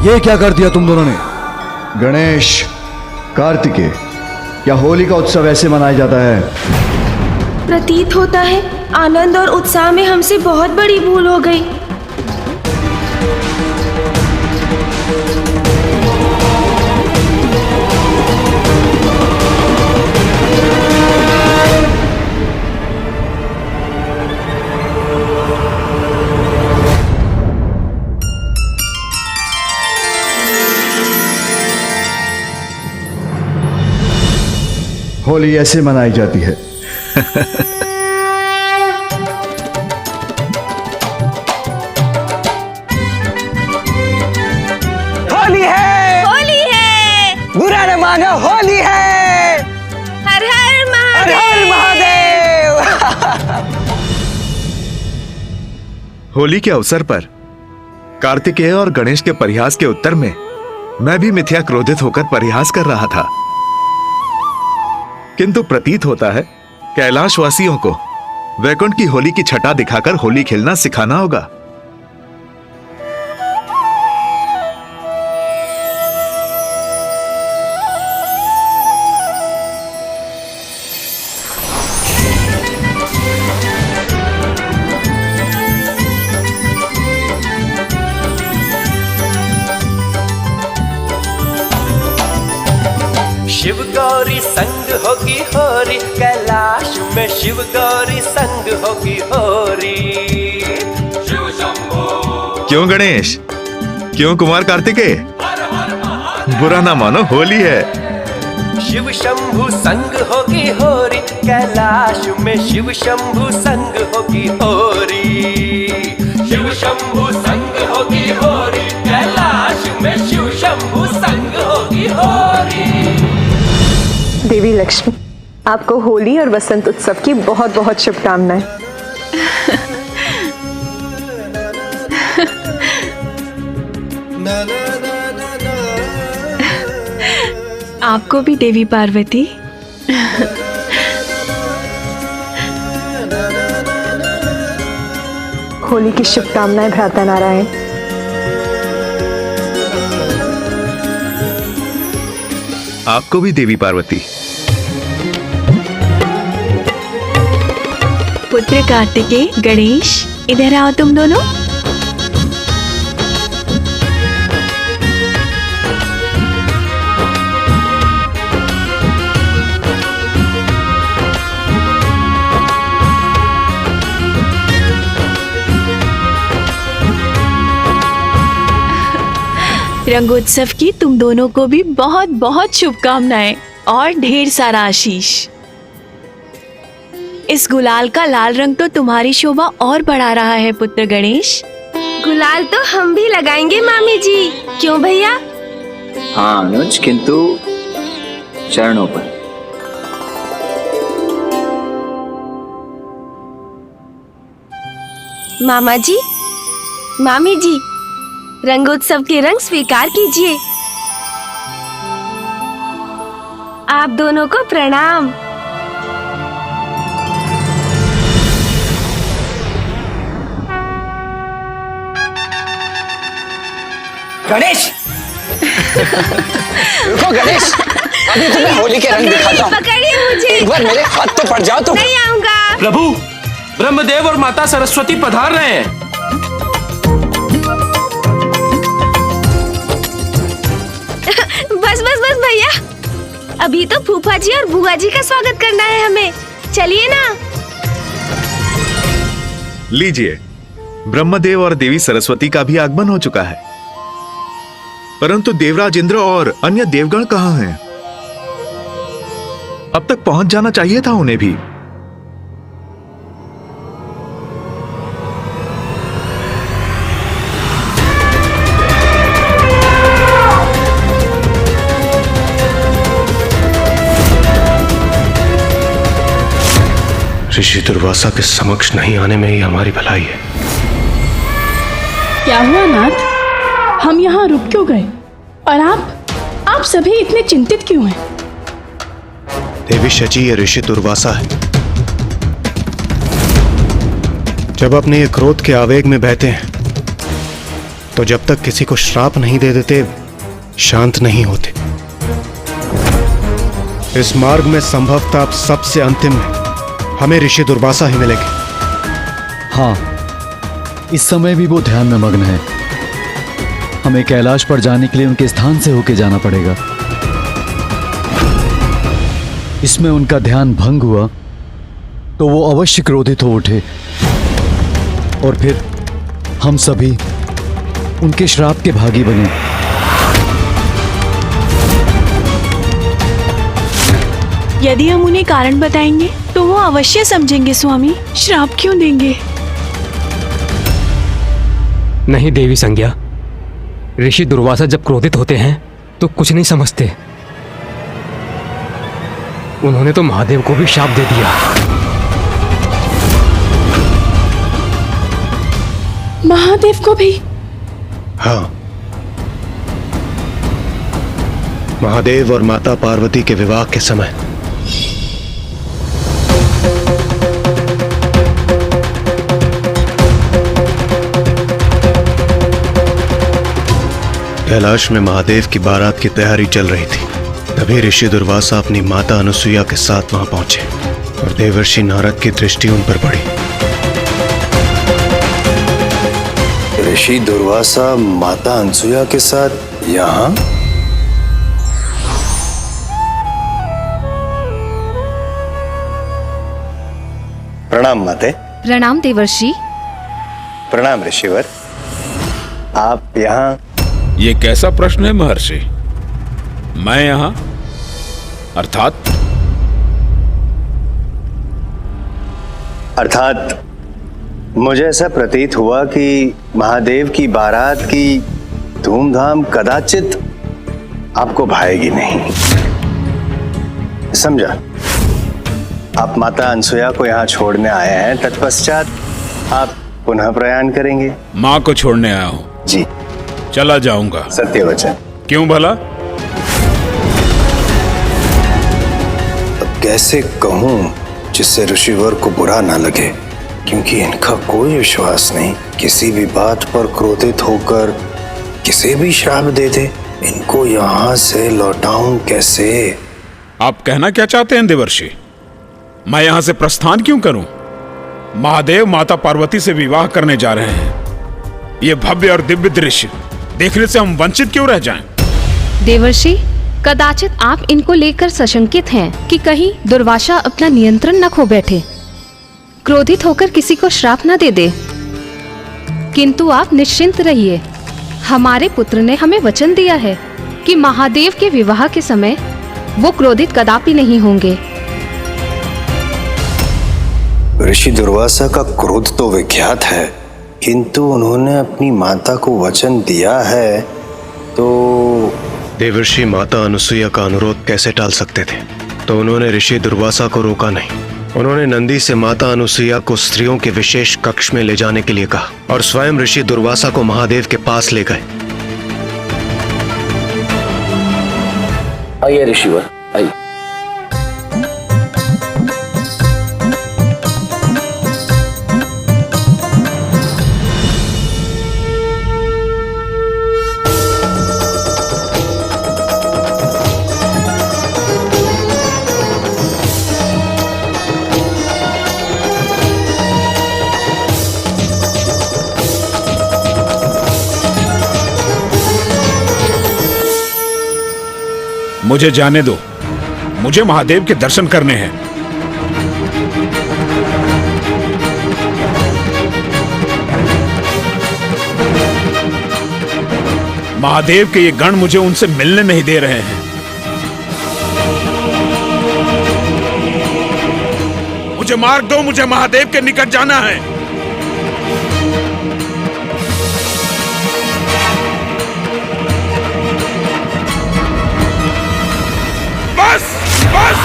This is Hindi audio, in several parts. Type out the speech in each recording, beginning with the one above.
ये क्या कर दिया तुम दोनों ने? गणेश, कार्तिकेय, क्या होली का उत्सव ऐसे मनाया जाता है? प्रतीत होता है आनंद और उत्साह में हमसे बहुत बड़ी भूल हो गई। होली ऐसे मनाई जाती है। होली है, होली है, बुरा न मानो, होली है। हर हर हर महादेव। हर महादेव। होली के अवसर पर कार्तिकेय और गणेश के परिहास के उत्तर में मैं भी मिथ्या क्रोधित होकर परिहास कर रहा था, किंतु प्रतीत होता है कैलाशवासियों को वैकुंठ की होली की छटा दिखाकर होली खेलना सिखाना होगा। शिव गौरी संग होगी होरी, कैलाश में शिव गौरी संग होगी होरी। शिव शंभो। क्यों गणेश, क्यों कुमार कार्तिकेय? बुरा ना मानो, होली है। शिव शंभु संग होगी होरी, कैलाश में शिव शंभु संग होगी होरी। शिव शंभु संग होगी होरी, कैलाश में शिव शंभु संग होगी होरी। देवी लक्ष्मी, आपको होली और वसंत उत्सव की बहुत बहुत शुभकामनाएं। आपको भी देवी पार्वती। होली की शुभकामनाएं भ्राता नारायण। आपको भी देवी पार्वती। पुत्र कार्तिकेय, गणेश, इधर आओ तुम दोनों। रंगोत्सव की तुम दोनों को भी बहुत बहुत शुभकामनाएं और ढेर सारा आशीष। इस गुलाल का लाल रंग तो तुम्हारी शोभा और बढ़ा रहा है पुत्र गणेश। गुलाल तो हम भी लगाएंगे मामी जी, क्यों भैया? हाँ अनुज, किंतु चरणों पर। मामा जी, मामी जी, रंगोत्सव के रंग स्वीकार कीजिए। आप दोनों को प्रणाम। गणेश, रुको गणेश, अभी तुम्हें होली के रंग दिखाता हूँ। पकड़िए मुझे। एक बार मेरे हाथ तो पड़ जाओ तुम। नहीं आऊंगा। प्रभु, ब्रह्मदेव और माता सरस्वती पधार रहे हैं। बस बस बस भैया, अभी तो फूफा जी और बुआ जी का स्वागत करना है हमें। चलिए ना। लीजिए, ब्रह्मदेव और देवी सरस्वती का भी आगमन हो चुका है, परंतु देवराज इंद्र और अन्य देवगण कहाँ हैं? अब तक पहुंच जाना चाहिए था उन्हें भी। ऋषि दुर्वासा के समक्ष नहीं आने में ही हमारी भलाई है। क्या हुआ नाथ, हम यहाँ रुक क्यों गए? और आप सभी इतने चिंतित क्यों हैं? देवी शची, ये ऋषि दुर्वासा है। जब अपने ये क्रोध के आवेग में बहते हैं तो जब तक किसी को श्राप नहीं दे देते शांत नहीं होते। इस मार्ग में संभवतः सबसे अंतिम में हमें ऋषि दुर्वासा ही मिलेंगे। हाँ, इस समय भी वो ध्यान में मग्न है। हमें कैलाश पर जाने के लिए उनके स्थान से होके जाना पड़ेगा। इसमें उनका ध्यान भंग हुआ तो वो अवश्य क्रोधित हो उठे और फिर हम सभी उनके श्राप के भागी बने। यदि हम उन्हें कारण बताएंगे तो वो अवश्य समझेंगे स्वामी। श्राप क्यों देंगे? नहीं देवी संज्ञा, ऋषि दुर्वासा जब क्रोधित होते हैं तो कुछ नहीं समझते। उन्होंने तो महादेव को भी शाप दे दिया। महादेव को भी? हाँ, महादेव और माता पार्वती के विवाह के समय कैलाश में महादेव की बारात की तैयारी चल रही थी। तभी ऋषि दुर्वासा अपनी माता अनुसुईया के साथ वहां पहुंचे और देवर्षि नारद की दृष्टि उन पर पड़ी। ऋषि दुर्वासा माता अनुसुईया के साथ यहाँ? प्रणाम माते। प्रणाम देवर्षि। प्रणाम ऋषिवर। आप यहाँ? ये कैसा प्रश्न है महर्षि? मैं यहाँ अर्थात मुझे ऐसा प्रतीत हुआ कि महादेव की बारात की धूमधाम कदाचित आपको भाएगी नहीं। समझा, आप माता अनुसुईया को यहाँ छोड़ने आए हैं, तत्पश्चात आप पुनः प्रयाण करेंगे। माँ को छोड़ने आया हूँ जी। चला जाऊंगा। सत्य वचन। क्यों भला? अब कैसे कहूँ जिससे ऋषिवर को बुरा ना लगे, क्योंकि इनका कोई विश्वास नहीं। किसी भी बात पर क्रोधित होकर किसे भी श्राप दे दे। इनको यहाँ से लौटाऊं कैसे? आप कहना क्या चाहते हैं देवर्षि? मैं यहाँ से प्रस्थान क्यों करूं? महादेव माता पार्वती से विवाह करने जा रहे हैं। ये भव्य और दिव्य दृश्य देखने से हम वंचित क्यों रह जाएं? देवर्षि, कदाचित आप इनको लेकर सशंकित हैं कि कहीं दुर्वासा अपना नियंत्रण न खो बैठे, क्रोधित होकर किसी को श्राप न दे दे। किंतु आप निश्चिंत रहिए, हमारे पुत्र ने हमें वचन दिया है कि महादेव के विवाह के समय वो क्रोधित कदापि नहीं होंगे। ऋषि दुर्वासा का क्रोध तो विख्यात है, किंतु उन्होंने अपनी माता को वचन दिया है तो देवर्षि माता अनुसुईया का अनुरोध कैसे टाल सकते थे? तो उन्होंने ऋषि दुर्वासा को रोका नहीं। उन्होंने नंदी से माता अनुसुईया को स्त्रियों के विशेष कक्ष में ले जाने के लिए कहा और स्वयं ऋषि दुर्वासा को महादेव के पास ले गए। आइए ऋषिवर, आइए। मुझे जाने दो, मुझे महादेव के दर्शन करने हैं। महादेव के ये गण मुझे उनसे मिलने नहीं दे रहे हैं। मुझे मार्ग दो, मुझे महादेव के निकट जाना है। बस बस।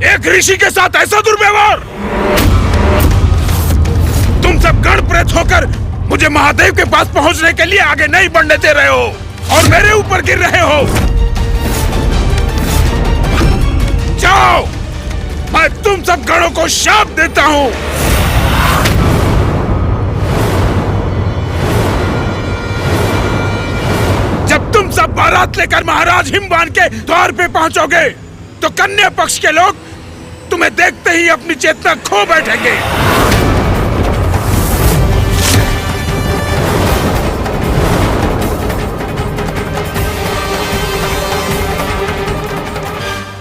एक ऋषि के साथ ऐसा दुर्व्यवहार! तुम सब गण प्रेत होकर मुझे महादेव के पास पहुंचने के लिए आगे नहीं बढ़ने दे रहे हो और मेरे ऊपर गिर रहे हो। जाओ, मैं तुम सब गणों को शाप देता हूं। जब तुम सब बारात लेकर महाराज हिमवान के द्वार पे पहुंचोगे तो कन्या पक्ष के लोग तुम्हें देखते ही अपनी चेतना खो बैठेंगे।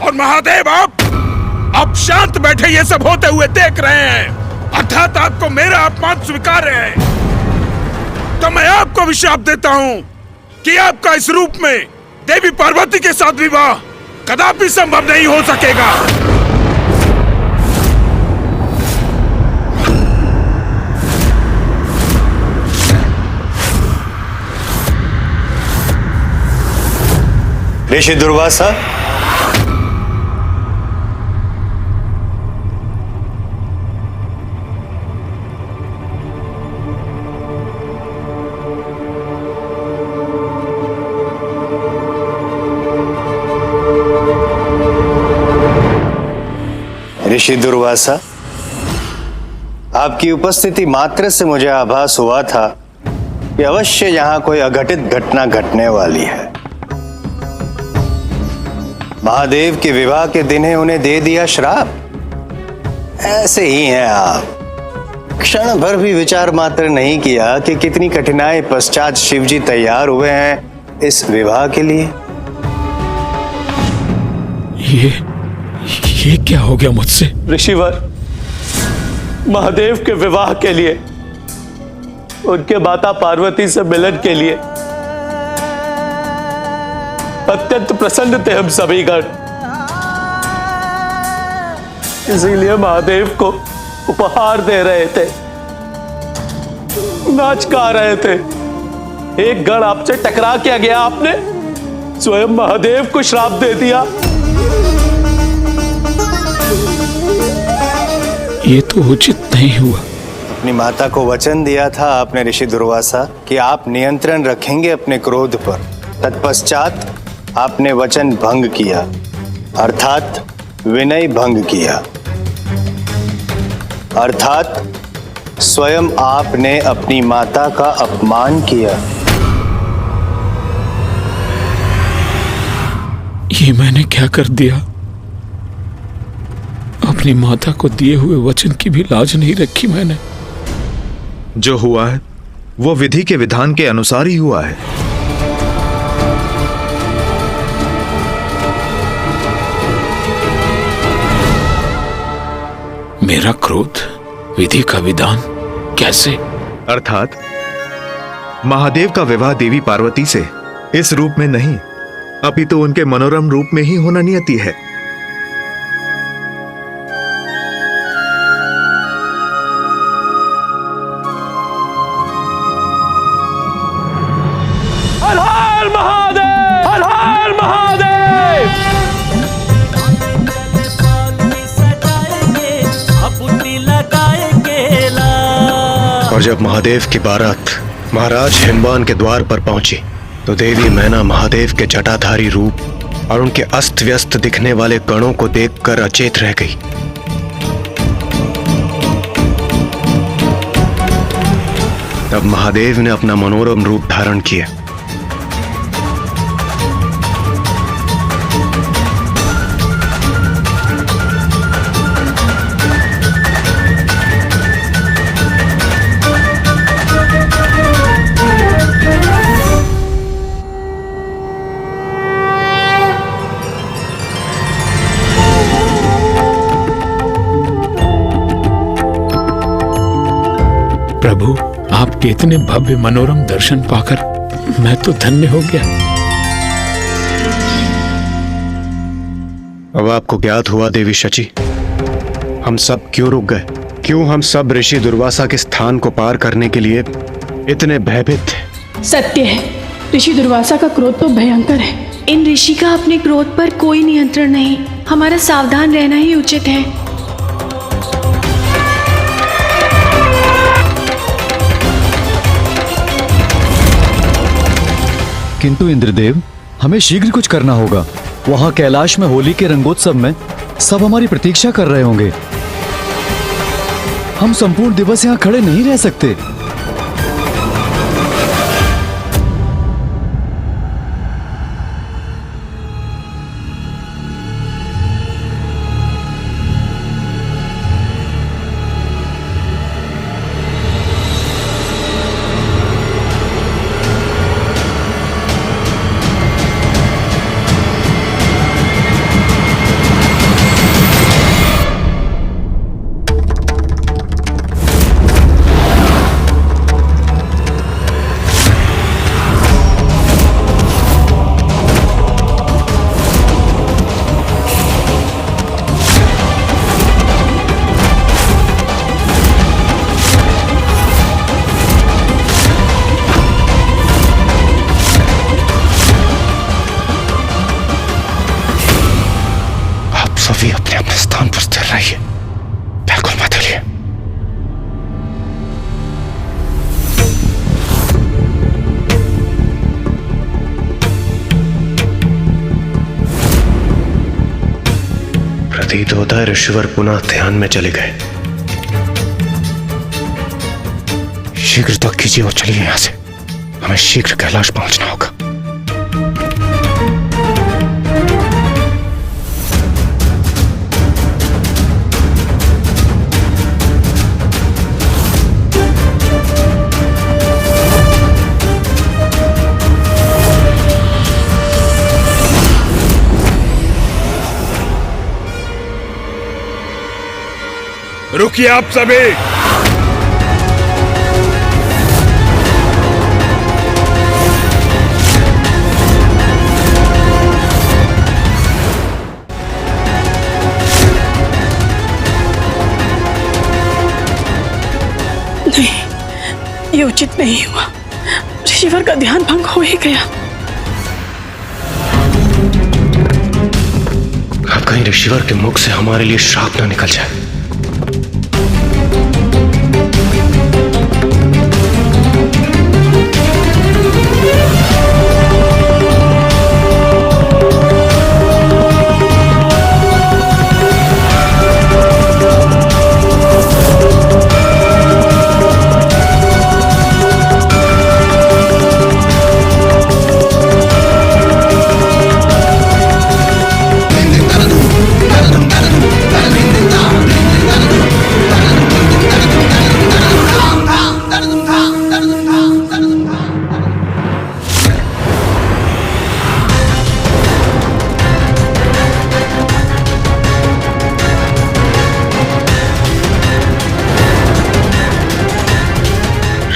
और महादेव आप शांत बैठे ये सब होते हुए देख रहे हैं, अर्थात आपको मेरा अपमान स्वीकार है। तो मैं आपको भी श्राप देता हूं कि आपका इस रूप में देवी पार्वती के साथ विवाह कदापि संभव नहीं हो सकेगा। ऋषि दुर्वासा, ऋषि दुर्वासा, आपकी उपस्थिति मात्र से मुझे आभास हुआ था कि अवश्य यहां कोई अघटित घटना घटने वाली है। महादेव के विवाह के दिन ही उन्हें दे दिया श्राप। ऐसे ही हैं आप। क्षण भर भी विचार मात्र नहीं किया कि कितनी कठिनाई पश्चात शिवजी तैयार हुए हैं इस विवाह के लिए। ये क्या हो गया मुझसे? ऋषिवर, महादेव के विवाह के लिए, उनके माता पार्वती से मिलन के लिए अत्यंत प्रसन्न थे हम सभी गण। इसीलिए महादेव को उपहार दे रहे थे, नाच गा रहे थे। एक गण आपसे टकरा क्या गया, आपने स्वयं महादेव को श्राप दे दिया। ये तो उचित नहीं हुआ। अपनी माता को वचन दिया था आपने ऋषि दुर्वासा कि आप नियंत्रण रखेंगे अपने क्रोध पर। तत्पश्चात आपने वचन भंग किया, अर्थात विनय भंग किया। अर्थात स्वयं आपने अपनी माता का अपमान किया। ये मैंने क्या कर दिया? अपनी माता को दिए हुए वचन की भी लाज नहीं रखी मैंने। जो हुआ है वो विधि के विधान के अनुसार ही हुआ है। मेरा क्रोध विधि का विधान कैसे? अर्थात महादेव का विवाह देवी पार्वती से इस रूप में नहीं, अपितु उनके मनोरम रूप में ही होना नियति है। और जब महादेव की बारात महाराज हिमवान के द्वार पर पहुंची तो देवी मैना महादेव के जटाधारी रूप और उनके अस्त व्यस्त दिखने वाले गणों को देखकर अचेत रह गई। तब महादेव ने अपना मनोरम रूप धारण किया। प्रभु, आपके इतने भव्य मनोरम दर्शन पाकर मैं तो धन्य हो गया। अब आपको ज्ञात हुआ देवी शची, हम सब क्यों रुक गए, क्यों हम सब ऋषि दुर्वासा के स्थान को पार करने के लिए इतने भयभीत थे। सत्य है, ऋषि दुर्वासा का क्रोध तो भयंकर है। इन ऋषि का अपने क्रोध पर कोई नियंत्रण नहीं, हमारा सावधान रहना ही उचित है। किंतु इंद्रदेव, हमें शीघ्र कुछ करना होगा। वहां कैलाश में होली के रंगोत्सव में सब हमारी प्रतीक्षा कर रहे होंगे। हम संपूर्ण दिवस यहाँ खड़े नहीं रह सकते। सभी अपने अपने स्थान पर स्थिर रहिए, बिल्कुल मत हिलिए। प्रतीत होता है ऋषिवर पुनः ध्यान में चले गए। शीघ्र तक कीजिए और चलिए यहां से, हमें शीघ्र कैलाश पहुंचना होगा। रुकिए आप सभी। नहीं, ये उचित नहीं हुआ। ऋषिवर का ध्यान भंग हो ही गया। अब कहीं ऋषिवर के मुख से हमारे लिए श्राप न निकल जाए।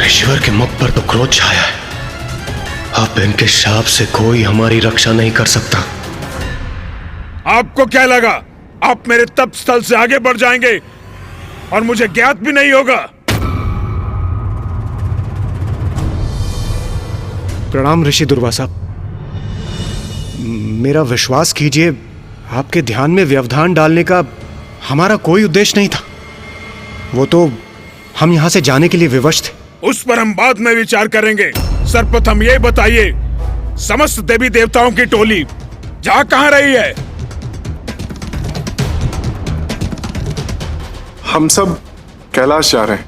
ऋषिवर के मुख पर तो क्रोध छाया है। अब इनके शाप से कोई हमारी रक्षा नहीं कर सकता। आपको क्या लगा आप मेरे तप स्थल से आगे बढ़ जाएंगे और मुझे ज्ञात भी नहीं होगा? प्रणाम ऋषि दुर्वासा। मेरा विश्वास कीजिए, आपके ध्यान में व्यवधान डालने का हमारा कोई उद्देश्य नहीं था। वो तो हम यहां से जाने के लिए विवश थे। उस पर हम बाद में विचार करेंगे। सर्वप्रथम ये बताइए, समस्त देवी देवताओं की टोली जा कहां रही है? हम सब कैलाश जा रहे हैं।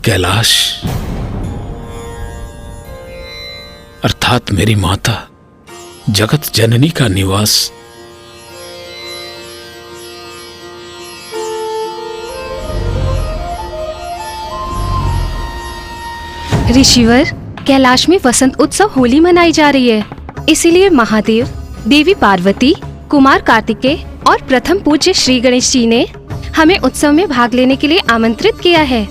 कैलाश अर्थात मेरी माता जगत जननी का निवास। ऋषिवर, कैलाश में वसंत उत्सव होली मनाई जा रही है, इसीलिए महादेव, देवी पार्वती, कुमार कार्तिकेय और प्रथम पूज्य श्री गणेश जी ने हमें उत्सव में भाग लेने के लिए आमंत्रित किया है।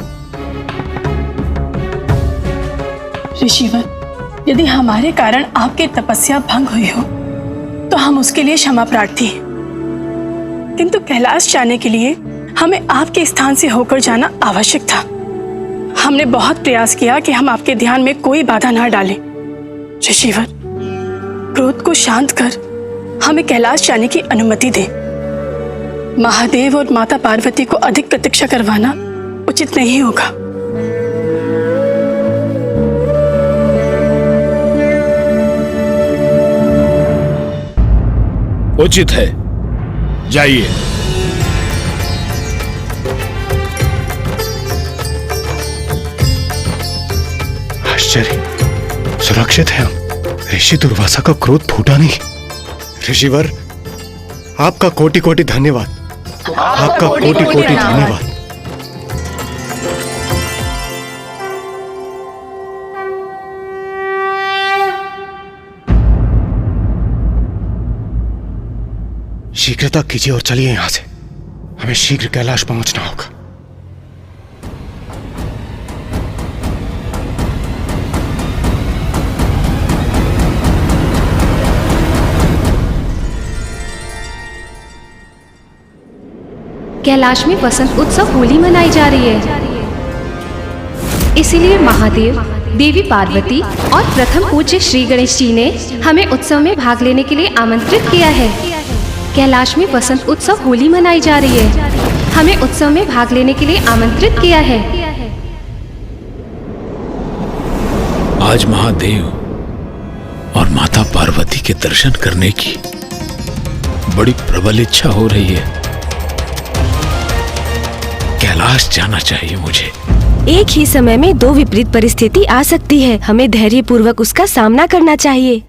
ऋषिवर, यदि हमारे कारण आपकी तपस्या भंग हुई हो तो हम उसके लिए क्षमा प्रार्थी हैं। किंतु कैलाश जाने के लिए हमें आपके स्थान से होकर जाना आवश्यक था। हमने बहुत प्रयास किया कि हम आपके ध्यान में कोई बाधा ना डालें। ऋषिवर, क्रोध को शांत कर हमें कैलाश जाने की अनुमति दें। महादेव और माता पार्वती को अधिक प्रतीक्षा करवाना उचित नहीं होगा। उचित है। जाइए। आश्चर्य, सुरक्षित है हम। ऋषि दुर्वासा का क्रोध फूटा नहीं। ऋषिवर, आपका कोटि कोटि धन्यवाद। आपका कोटि कोटि धन्यवाद। शीघ्रता कीजिए और चलिए यहां से। हमें शीघ्र कैलाश पहुंचना होगा। कैलाश में वसंत उत्सव होली मनाई जा रही है। इसीलिए महादेव, देवी पार्वती और प्रथम पूज्य श्री गणेश जी ने हमें उत्सव में भाग लेने के लिए आमंत्रित किया है। कैलाश में वसंत उत्सव होली मनाई जा रही है। हमें उत्सव में भाग लेने के लिए आमंत्रित किया है। आज महादेव और माता पार्वती के दर्शन करने की बड़ी प्रबल इच्छा हो रही है। कैलाश जाना चाहिए मुझे। एक ही समय में दो विपरीत परिस्थिति आ सकती है। हमें धैर्यपूर्वक उसका सामना करना चाहिए।